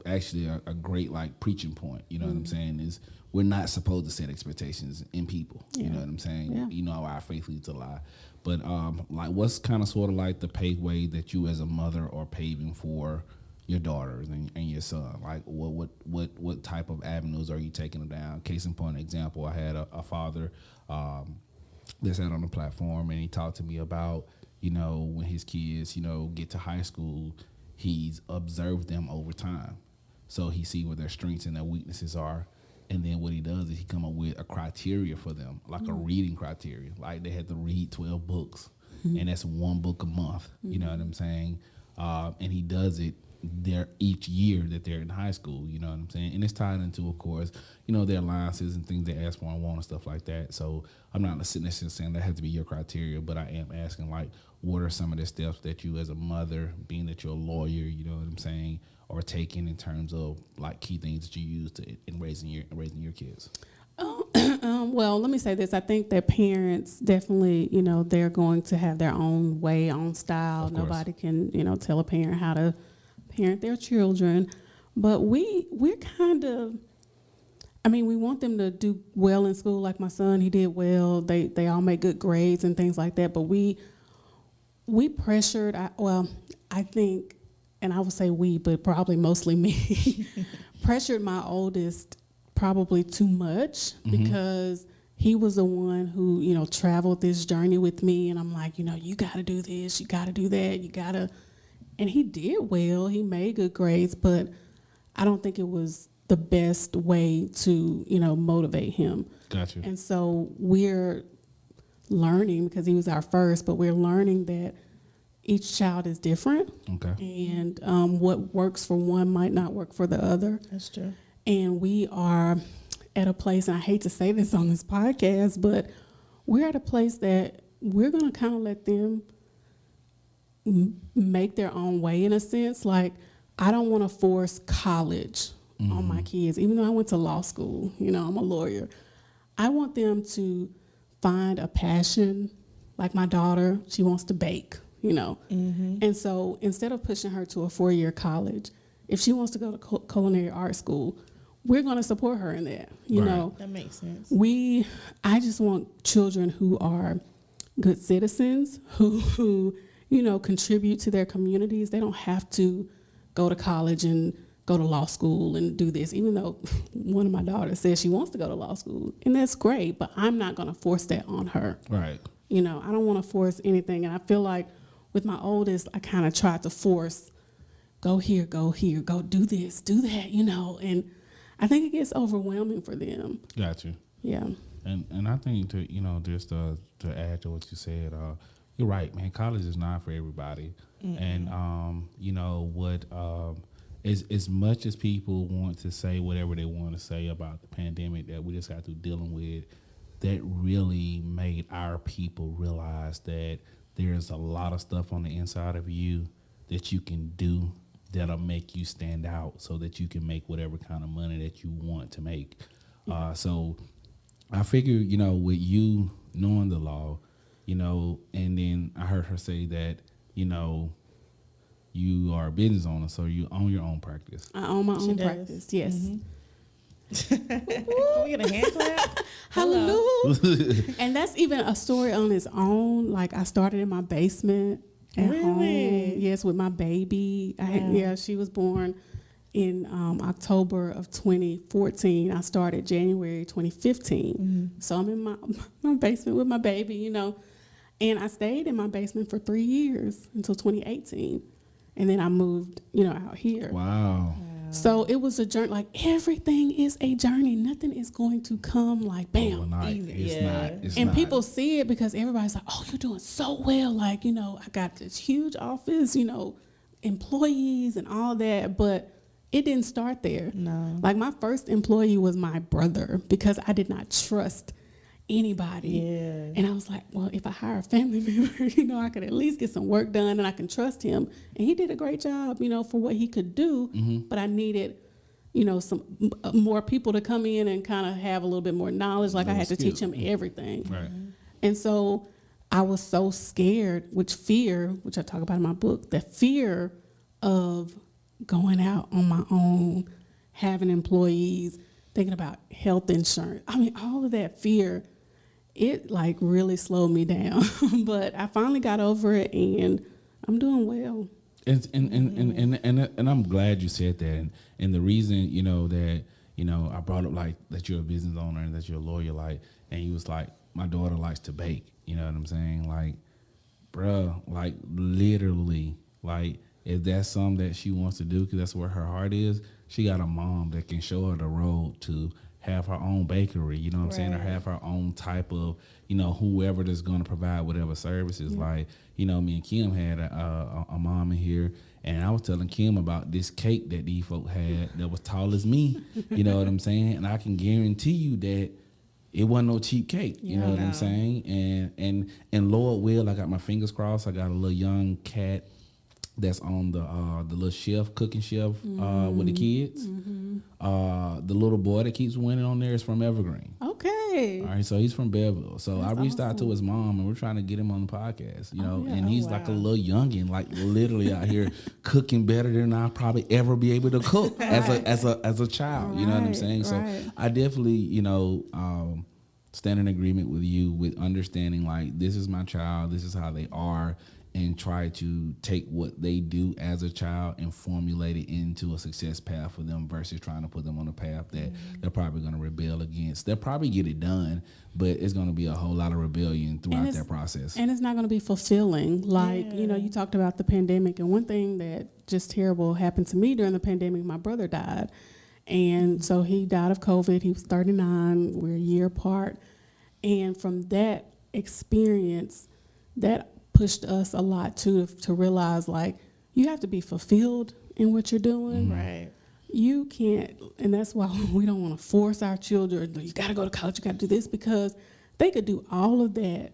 actually a great like preaching point, you know what I'm saying, is we're not supposed to set expectations in people, you know what I'm saying, you know our faith leads to lie, but like what's kind of sort of like the pathway that you as a mother are paving for your daughters and your son, like what type of avenues are you taking them down? Case in point example, I had a father that sat on the platform and he talked to me about, you know, when his kids, you know, get to high school, he's observed them over time. So he see what their strengths and their weaknesses are. And then what he does is he come up with a criteria for them, like a reading criteria. Like they had to read 12 books, and that's one book a month. You know what I'm saying? And he does it there each year that they're in high school. You know what I'm saying? And it's tied into, of course, you know, their alliances and things they ask for and want and stuff like that. So I'm not sitting there saying that has to be your criteria, but I am asking, like, what are some of the steps that you as a mother, being that you're a lawyer, you know what I'm saying, are taking in terms of like key things that you use in raising your kids? Well, let me say this. I think that parents definitely, you know, they're going to have their own way, own style. Nobody can, you know, tell a parent how to parent their children. But we're kind of, I mean, we want them to do well in school. Like my son, he did well. They all make good grades and things like that. But we pressured, I think, and I would say we, but probably mostly me, pressured my oldest probably too much, because he was the one who, you know, traveled this journey with me. And I'm like, you know, you got to do this, you got to do that, you got to. And he did well. He made good grades, but I don't think it was the best way to, you know, motivate him. Gotcha. And so we're learning, because he was our first, but we're learning that each child is different. Okay. And what works for one might not work for the other. That's true. And we are at a place, and I hate to say this on this podcast, but we're at a place that we're going to kind of let them make their own way, in a sense. Like, I don't want to force college on my kids, even though I went to law school, you know, I'm a lawyer. I want them to find a passion. Like my daughter, she wants to bake, you know. And so instead of pushing her to a 4-year college, if she wants to go to culinary art school, we're going to support her in that, you know. That makes sense. I just want children who are good citizens, who contribute to their communities. They don't have to go to college and go to law school and do this, even though one of my daughters says she wants to go to law school, and that's great, but I'm not going to force that on her. Right. I don't want to force anything, and I feel like with my oldest, I kind of tried to force, go here, go do this, do that, and I think it gets overwhelming for them. Got you. Yeah. And I think just to add to what you said, you're right, man. College is not for everybody, and as much as people want to say whatever they want to say about the pandemic that we just got through dealing with, that really made our people realize that there's a lot of stuff on the inside of you that you can do that'll make you stand out, so that you can make whatever kind of money that you want to make. So I figure, with you knowing the law, and then I heard her say that, you are a business owner, so you own your own practice. I own my own practice, yes. Can we get a hand clap? Hallelujah. And that's even a story on its own. Like, I started in my basement at home. Yes, with my baby. She was born in October of 2014. I started January 2015. So I'm in my basement with my baby, and I stayed in my basement for 3 years until 2018. And then I moved, out here. Wow. So it was a journey. Like, everything is a journey. Nothing is going to come like bam. Overnight. Easy. It's And not. people see it because everybody's like, oh, you're doing so well. Like, I got this huge office, employees and all that. But it didn't start there. No. Like, my first employee was my brother because I did not trust anybody. Yeah. And I was like, well, if I hire a family member, I could at least get some work done and I can trust him. And he did a great job, for what he could do. But I needed, some more people to come in and kind of have a little bit more knowledge. Like, I had to teach him everything. Right. And so I was so scared, which I talk about in my book, the fear of going out on my own, having employees, thinking about health insurance. I mean, all of that fear, it like really slowed me down. But I finally got over it, and I'm doing well. And I'm glad you said that. And the reason, that, I brought up like that you're a business owner and that you're a lawyer, like, and he was like, my daughter likes to bake. You know what I'm saying? Like, bruh, like literally, like, if that's something that she wants to do because that's where her heart is, she got a mom that can show her the road to have her own bakery, you know what I'm saying, or have her own type of, whoever that's going to provide whatever services. Like, me and Kim had a mom in here, and I was telling Kim about this cake that these folk had that was tall as me, you know what I'm saying, and I can guarantee you that it wasn't no cheap cake, you know what I'm saying, and Lord will, I got my fingers crossed, I got a little young cat that's on the little cooking chef with the kids. The little boy that keeps winning on there is from Evergreen. Okay. All right, so he's from Beverly. So That's I reached out to awesome. his mom, and we're trying to get him on the podcast, and he's like a wow. little youngin', like literally out here cooking better than I'll probably ever be able to cook as a child. You know what I'm Right, saying? So right. I definitely, stand in agreement with you with understanding, like, this is my child, this is how they are, and try to take what they do as a child and formulate it into a success path for them versus trying to put them on a path that they're probably going to rebel against. They'll probably get it done, but it's going to be a whole lot of rebellion throughout that process. And it's not going to be fulfilling. Like, you talked about the pandemic, and one thing that just terrible happened to me during the pandemic, my brother died. And so he died of COVID. He was 39. We're a year apart. And from that experience, that pushed us a lot too, to realize, like, you have to be fulfilled in what you're doing. Right. You can't, and that's why we don't want to force our children, you got to go to college, you got to do this, because they could do all of that.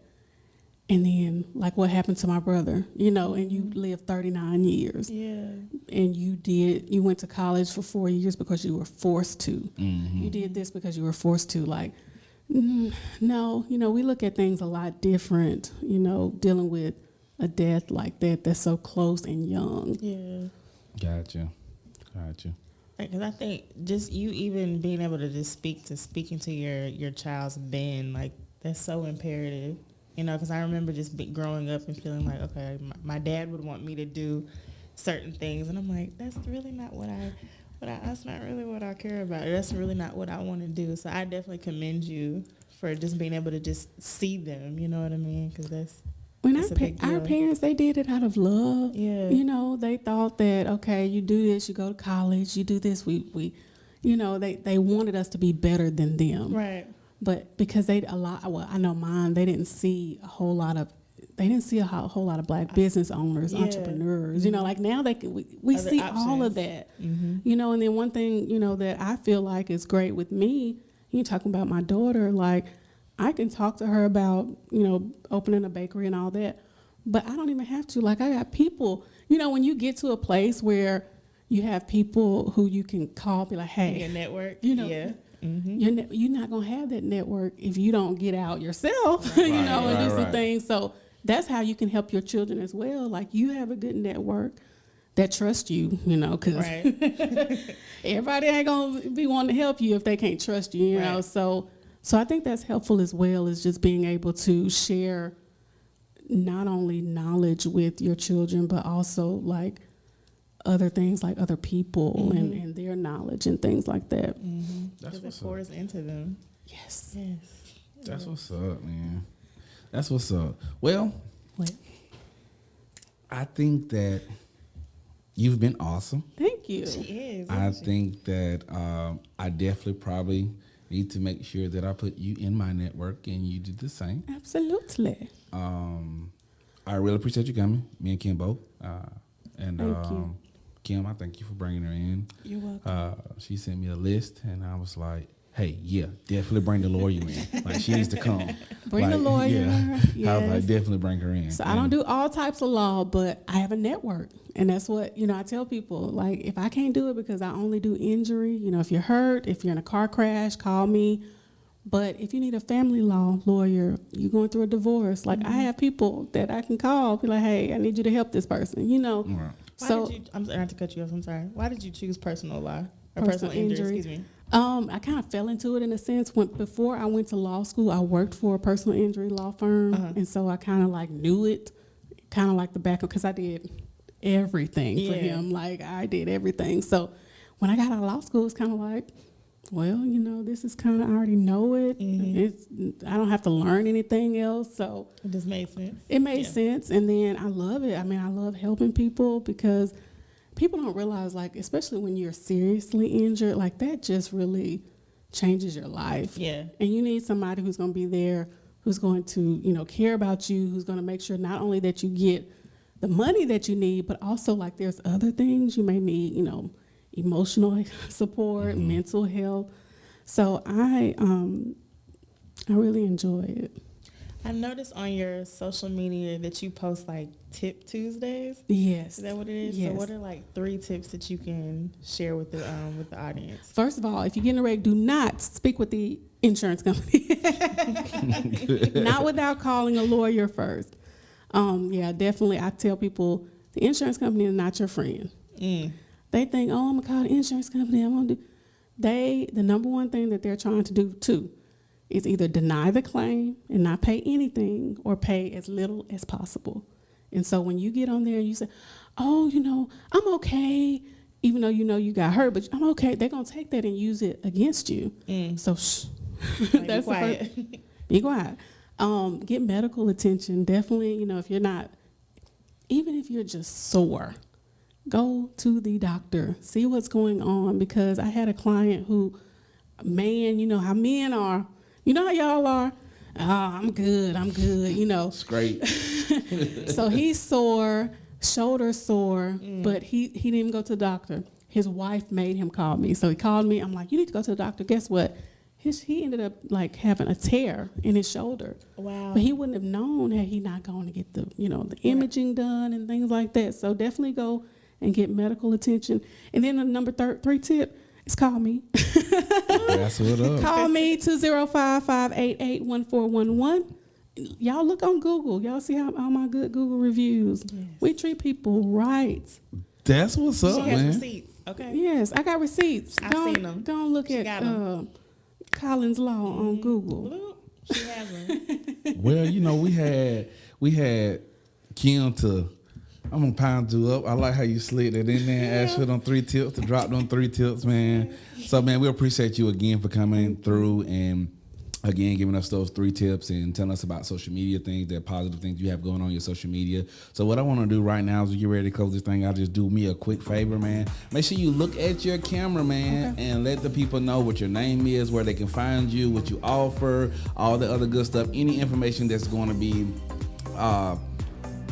And then, like what happened to my brother, and you lived 39 years. Yeah. And you went to college for 4 years because you were forced to. You did this because you were forced to. Like, no, we look at things a lot different, dealing with a death like that that's so close and young. Yeah. Gotcha. Because I think just you even being able to just speaking to your child's been, like, that's so imperative. You know, because I remember just growing up and feeling like, okay, my dad would want me to do certain things, and I'm like, that's really not that's not really what I care about. That's really not what I want to do. So I definitely commend you for just being able to just see them. You know what I mean? Because that's our parents, they did it out of love. Yeah. You know, they thought that, okay, you do this, you go to college, you do this. We you know, they wanted us to be better than them. Right. But because I know mine, they didn't see a whole lot of Black business owners, entrepreneurs. You know, like now we see options. All of that. Mm-hmm. You know, and then one thing, you know, that I feel like is great with me, you talking about my daughter, like I can talk to her about, you know, opening a bakery and all that, but I don't even have to. Like I got people, you know, when you get to a place where you have people who you can call, be like, hey. Your network. You know. Yeah. Mm-hmm. You're not going to have that network if you don't get out yourself, you know, and do some things. So that's how you can help your children as well. Like you have a good network that trusts you, you know, because everybody ain't going to be wanting to help you if they can't trust you, you know. So I think that's helpful as well, is just being able to share not only knowledge with your children, but also like other things like other people and their knowledge and things like that. Mm-hmm. That's what pours into them. Yes. That's what's up, man. That's what's up. Well, I think that you've been awesome. Thank you. She is. I think that I definitely probably need to make sure that I put you in my network and you do the same. Absolutely. I really appreciate you coming. Me and Kim both. Thank you. Kim, I thank you for bringing her in. You're welcome. She sent me a list, and I was like, hey, yeah, definitely bring the lawyer in. Like, she needs to come. Bring the lawyer. Yeah. Yes. I was like, definitely bring her in. So I don't do all types of law, but I have a network. And that's what, you know, I tell people, like, if I can't do it because I only do injury, you know, if you're hurt, if you're in a car crash, call me. But if you need a family law lawyer, you're going through a divorce, like I have people that I can call, be like, hey, I need you to help this person, you know. Right. I'm sorry not to cut you off. I'm sorry. Why did you choose personal law or personal injury? Excuse me. I kind of fell into it in a sense. Before I went to law school, I worked for a personal injury law firm, and so I kind of like knew it, kind of like the back of, because I did everything for him. Like I did everything. So when I got out of law school, it's kind of like, well, you know, this is kind of, I already know it. I don't have to learn anything else. So it just made sense. It made sense. And then I love it. I mean, I love helping people because people don't realize, like, especially when you're seriously injured, like that just really changes your life. Yeah. And you need somebody who's going to be there, who's going to, you know, care about you, who's going to make sure not only that you get the money that you need, but also like there's other things you may need, you know, emotional support, mental health. So I really enjoy it. I noticed on your social media that you post like Tip Tuesdays. Yes. Is that what it is? Yes. So what are like 3 tips that you can share with the audience? First of all, if you're getting ready, do not speak with the insurance company. Not without calling a lawyer first. Yeah, definitely. I tell people the insurance company is not your friend. They think, oh, I'm going to call the insurance company. I'm going to do. The number one thing that they're trying to do, too, is either deny the claim and not pay anything or pay as little as possible. And so when you get on there and you say, oh, you know, I'm okay, even though you know you got hurt, but I'm okay, they're going to take that and use it against you. So shh. Like, That's be quiet. Be quiet. Get medical attention. Definitely, you know, if you're not, even if you're just sore, go to the doctor, see what's going on, because I had a client who, man, you know how men are. You know how y'all are? Oh, I'm good, you know. It's great. So he's sore, shoulder sore, but he didn't even go to the doctor. His wife made him call me. So he called me. I'm like, you need to go to the doctor. Guess what? He ended up like having a tear in his shoulder. Wow. But he wouldn't have known had he not gone to get the imaging done and things like that. So definitely go and get medical attention. And then the number 3 tip is call me. That's what up. Call me 205-588-1411. Y'all look on Google. Y'all see all my good Google reviews. Yes. We treat people right. That's what's up, She has man. receipts. Okay. Yes, I got receipts. I've seen them. Don't look at Collins Law on Google. She has one. Well, you know, we had Kim to. I'm gonna pound you up. I like how you slid it in there and ask for them 3 tips to drop them 3 tips, man. So, man, we appreciate you again for coming through and again giving us those 3 tips and telling us about social media things, that positive things you have going on your social media. So what I want to do right now is we get ready to close this thing. I'll just do me a quick favor, man. Make sure you look at your camera, man, and let the people know what your name is, where they can find you, what you offer, all the other good stuff, any information that's going to be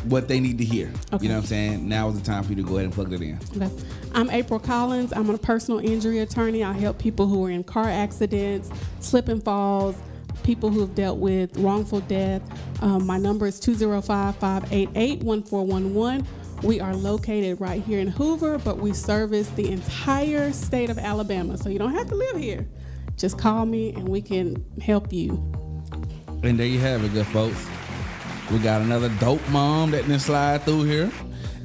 what they need to hear. Okay. You know what I'm saying? Now is the time for you to go ahead and plug that in. Okay. I'm April Collins. I'm a personal injury attorney. I help people who are in car accidents, slip and falls, people who have dealt with wrongful death. My number is 205-588-1411. We are located right here in Hoover, but we service the entire state of Alabama. So you don't have to live here. Just call me and we can help you. And there you have it, good folks. We got another dope mom that didn't slide through here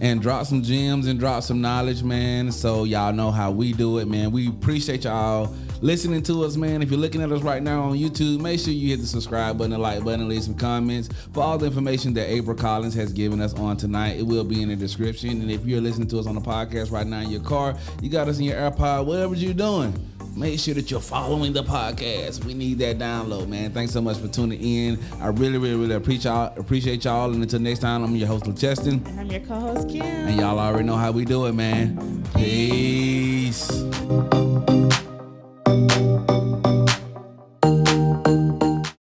and drop some gems and drop some knowledge, man. So y'all know how we do it, man. We appreciate y'all listening to us, man. If you're looking at us right now on YouTube, make sure you hit the subscribe button, the like button, and leave some comments. For all the information that April Collins has given us on tonight, it will be in the description. And if you're listening to us on the podcast right now in your car, you got us in your AirPod, whatever you're doing, make sure that you're following the podcast. We need that download, man. Thanks so much for tuning in. I really, really, really appreciate y'all. And until next time, I'm your host, Cheston. And I'm your co-host, Kim. And y'all already know how we do it, man. Peace.